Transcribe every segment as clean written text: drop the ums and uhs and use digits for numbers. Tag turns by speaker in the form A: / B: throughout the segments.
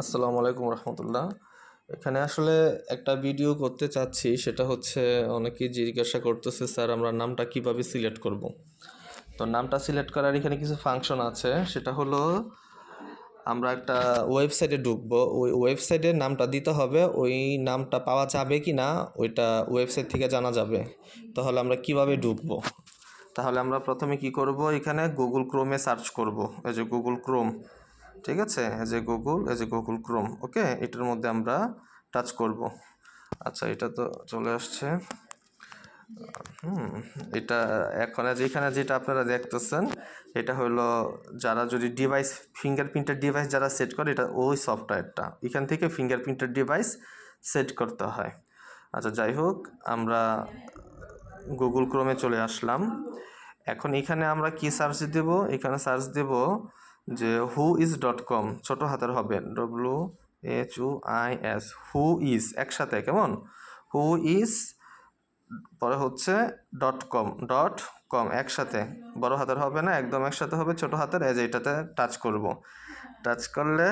A: আসসালামু আলাইকুম রহমতুল্লাহ। এখানে আসলে একটা ভিডিও করতে চাচ্ছি, সেটা হচ্ছে অনেকেই জিজ্ঞাসা করতেছে, স্যার আমরা নামটা কিভাবে সিলেক্ট করব। তো নামটা সিলেক্ট করার এখানে কিছু ফাংশন আছে। সেটা হলো আমরা একটা ওয়েবসাইটে ঢুকবো, ওই ওয়েবসাইটের নামটা দিতে হবে। ওই নামটা পাওয়া যাবে কি না ওইটা ওয়েবসাইট থেকে জানা যাবে। তাহলে আমরা কিভাবে ঢুকবো? তাহলে আমরা প্রথমে কি করব, এখানে গুগল ক্রোমে সার্চ করব। এই যে গুগল ক্রোম, ঠিক আছে, এই যে গুগল ক্রোম, ওকে, এটার মধ্যে আমরা টাচ করব। আচ্ছা, এটা তো চলে আসছে। এটা এখন যেখানে যেটা আপনারা দেখতেছেন, এটা হলো যারা যদি ডিভাইস ফিঙ্গারপ্রিন্টের ডিভাইস যারা সেট করে, এটা ওই সফটওয়্যারটা। এখান থেকে ফিঙ্গারপ্রিন্টের ডিভাইস সেট করতে হয়। আচ্ছা, যাই হোক, আমরা গুগল ক্রোমে চলে আসলাম। এখন এখানে আমরা কি সার্চ দেব? এখানে সার্চ দেব যে whois.com, ছোট হাতের হবে, WHUIS, হু ইজ একসাথে, কেমন, হু ইজ, পরে হচ্ছে .com একসাথে, বড় হাতের হবে না, একদম একসাথে হবে, ছোট হাতের। এটাতে টাচ করব। টাচ করলে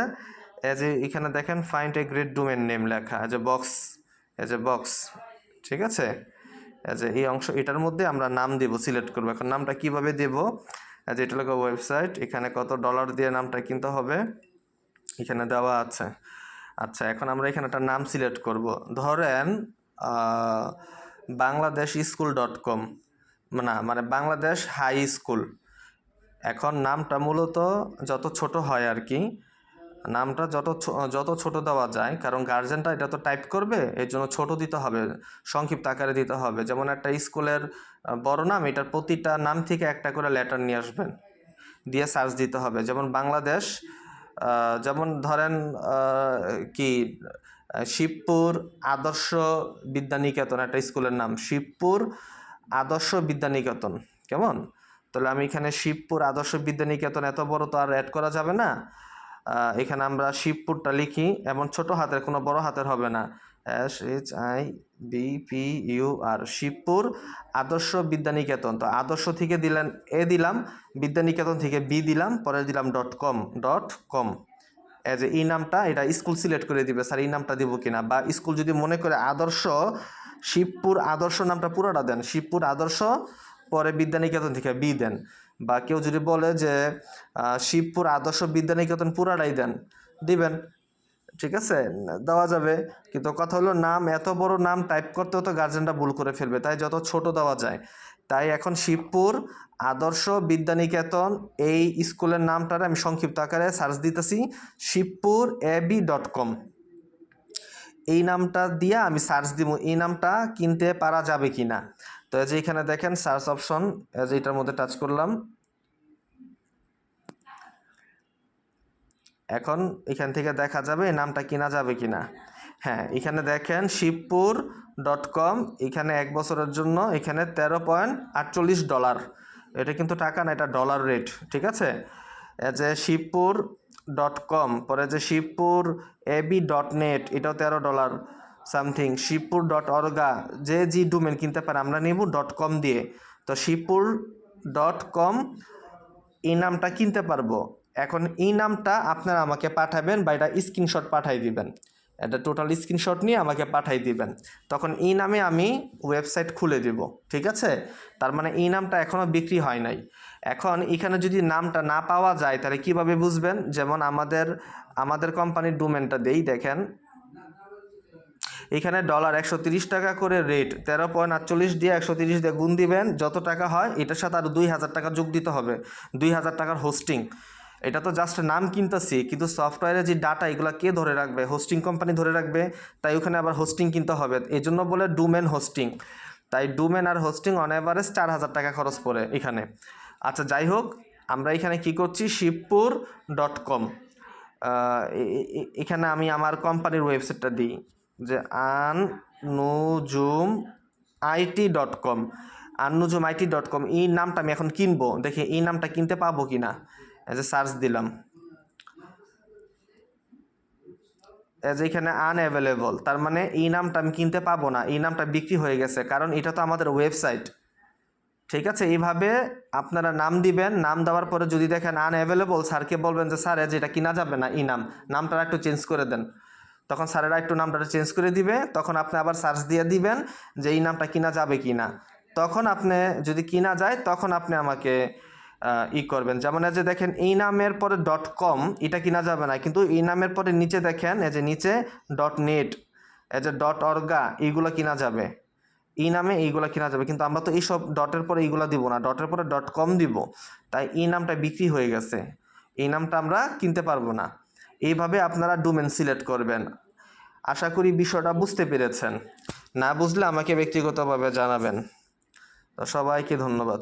A: এখানে দেখেন find a great domain name লেখা, বক্স, ঠিক আছে। এই অংশ, এটার মধ্যে আমরা নাম দেব, সিলেক্ট করব। এখন নামটা কিভাবে দেব? এটা লেখা ওয়েবসাইট, এখানে কত ডলার দিয়ে নামটা কিনতে হবে এখানে দেওয়া আছে। আচ্ছা, এখন আমরা এখানে একটা নাম সিলেক্ট করব। ধরেন বাংলাদেশ স্কুল .com, না মানে বাংলাদেশ হাই স্কুল। এখন নামটা মূলত যত ছোট হয় আর কি, নামটা যত ছোট দেওয়া যায়, কারণ গার্জেনটা এটা তো টাইপ করবে, এর জন্য ছোট দিতে হবে, সংক্ষিপ্ত আকারে দিতে হবে। যেমন একটা স্কুলের বড় নাম, এটার প্রতিটা নাম থেকে একটা করে লেটার নিয়ে আসবেন, দিয়ে সার্চ দিতে হবে। যেমন বাংলাদেশ, যেমন ধরেন কি শিবপুর আদর্শ বিদ্যানিকেতন, একটা স্কুলের নাম শিবপুর আদর্শ বিদ্যানিকেতন, কেমন। তাহলে আমি এখানে শিবপুর আদর্শ বিদ্যানিকেতন, এত বড় তো আর অ্যাড করা যাবে না। এখানে আমরা শিবপুরটা লিখি, এমন ছোট হাতের, কোনো বড় হাতের হবে না, SHIBPUR, শিবপুর আদর্শ বিদ্যানিকেতন। তো আদর্শ থেকে দিলেন এ দিলাম, বিদ্যানিকেতন থেকে বি দিলাম, পরে দিলাম .com। এই নামটা, এটা স্কুল সিলেক্ট করে দিবে, স্যার এই নামটা দিব কিনা। বা স্কুল যদি মনে করে আদর্শ, শিবপুর আদর্শ নামটা পুরোটা দেন, শিবপুর আদর্শ, পরে বিদ্যানিকেতন থেকে বি দেন। বা কেউ যদি বলে যে শিবপুর আদর্শ বিদ্যানিকেতন পুরাটাই দিবেন, ঠিক আছে, দেওয়া যাবে। কিন্তু কথা হলো, নাম এত বড় নাম টাইপ করতেও তো গার্জেনরা ভুল করে ফেলবে, তাই যত ছোট দেওয়া যায়। তাই এখন শিবপুর আদর্শ বিদ্যানিকেতন, এই স্কুলের নামটারে আমি সংক্ষিপ্ত আকারে সার্চ দিতেছি, শিবপুর ab.com। এই নামটা দিয়ে আমি সার্চ দিব, এই নামটা কিনতে পারা যাবে কি না। তো এই যে এখানে দেখেন সার্চ অপশন, এটার মধ্যে টাচ করলাম। এখন এখান থেকে দেখা যাবে এই নামটা কিনা যাবে কিনা। হ্যাঁ, এখানে দেখেন শিবপুর .com, এখানে 1 বছরের জন্য এখানে $13.48। এটা কিন্তু টাকা না, এটা ডলার রেট, ঠিক আছে। যে শিবপুর .com, পরে যে শিবপুর ab.net, এটাও $13 সামথিং। শিবপুর .org, যে ডোমেন কিনতে পারে, আমরা নিব .com দিয়ে। তো শিবপুর .com, এই নামটা কিনতে পারবো। এখন এই নামটা আপনারা আমাকে পাঠাবেন, বা এটা স্ক্রিনশট পাঠাই দিবেন, এটা টোটাল স্ক্রিনশট নিয়ে আমাকে পাঠাই দিবেন। তখন এই নামে আমি ওয়েবসাইট খুলে দেব, ঠিক আছে। তার মানে এই নামটা এখনও বিক্রি হয় নাই। এখন এখানে যদি নামটা না পাওয়া যায়, তাহলে কিভাবে বুঝবেন? যেমন আমাদের কোম্পানির ডোমেনটা দেই, দেখেন এখানে $130 করে রেট, 13.48 দিয়ে 130 দিয়ে গুণ দিবেন, যত টাকা হয় এটার সাথে আরও 2000 টাকা যোগ দিতে হবে, 2000 টাকার হোস্টিং। এটা তো জাস্ট নাম কিনতেছি, কিন্তু সফটওয়্যারের যে ডাটা, এগুলো কে ধরে রাখবে? হোস্টিং কোম্পানি ধরে রাখবে। তাই ওখানে আবার হোস্টিং কিনতে হবে, এই জন্য বলে ডোমেন হোস্টিং। তাই ডোমেন আর হোস্টিং অন অ্যাভারেজ 4000 টাকা খরচ পড়ে এখানে। আচ্ছা, যাই হোক, আমরা এখানে কি করছি, শিবপুর .com, এখানে আমি আমার কোম্পানির ওয়েবসাইটটা দিই, যে anujumit.com, anujumit.com। এই নামটা আমি এখন কিনবো, দেখি এই নামটা কিনতে পাবো কিনা। সার্চ দিলাম, এখানে আনঅ্যাভেলেবল, তার মানে এই নামটা আমি কিনতে পাবো না, এই নামটা বিক্রি হয়ে গেছে, কারণ এটা তো আমাদের ওয়েবসাইট। ঠিক আছে, এইভাবে আপনারা নাম দিবেন। নাম দেওয়ার পরে যদি দেখেন আনঅ্যাভেলেবল, স্যারকে বলবেন যে স্যার যেটা কিনা যাবে না এই নামটা একটু চেঞ্জ করে দেন। তখন স্যারেরা একটু নামটা চেঞ্জ করে দিবে, তখন আপনি আবার সার্চ দিয়ে দিবেন যে এই নামটা কিনা যাবে কি না। তখন আপনি যদি কিনা যায় তখন আপনি আমাকে করবেন। যেমন এই যে দেখেন এই নামের পরে .com এটা কিনা যাবে না, কিন্তু এই নামের পরে নিচে দেখেন এই যে নিচে .net, এই যে .org এইগুলো কিনা যাবে, এই নামে এইগুলো কিনা যাবে। কিন্তু আমরা তো এইসব ডটের পরে এইগুলো দিব না, ডটের পরে .com দিব, তাই এই নামটা বিক্রি হয়ে গেছে, এই নামটা আমরা কিনতে পারবো না। এইভাবে আপনারা ডোমেন সিলেক্ট করবেন। আশা করি বিষয়টা বুঝতে পেরেছেন। না বুঝলে আমাকে ব্যক্তিগতভাবে জানাবেন। তো সবাইকে ধন্যবাদ।